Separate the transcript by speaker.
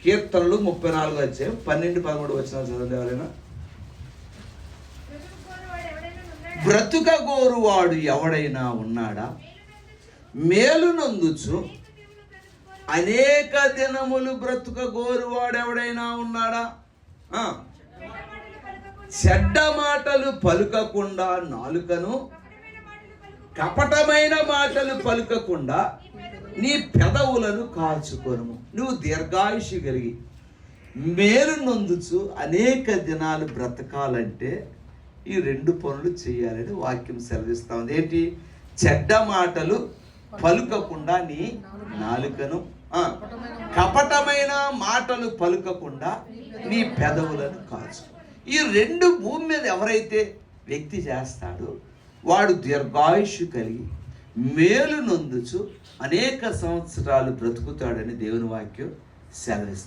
Speaker 1: కీర్తనలు 34 అధ్యాయం 12-13 వచనాలు చదవండి ఎవరైనా. బ్రతుకగోరువాడు ఎవడైనా ఉన్నాడా? మేలునందుచు అనేక దినములు బ్రతుకగోరువాడు ఎవడైనా ఉన్నాడా? చెడ్డ మాటలు పలుకకుండా నాలుకను, కపటమైన మాటలు పలుకకుండా నీ పెదవులను కాచుకొను. నువ్వు దీర్ఘాయుషు కలిగి మేలు నొందుచు అనేక దినాలు బ్రతకాలంటే ఈ 2 పనులు చేయాలని వాక్యం సెలవిస్తా ఉంది. ఏంటి? చెడ్డ మాటలు పలుకకుండా నీ నాలుకను, కపటమైన మాటలు పలుకకుండా నీ పెదవులను కాచు. ఈ 2 భూమి మీద ఎవరైతే వ్యక్తి చేస్తాడో వాడు దీర్ఘాయుషు కలిగి మేలు నొందుచు అనేక సంవత్సరాలు బ్రతుకుతాడని దేవుని వాక్యం సెలవిస్తుంది.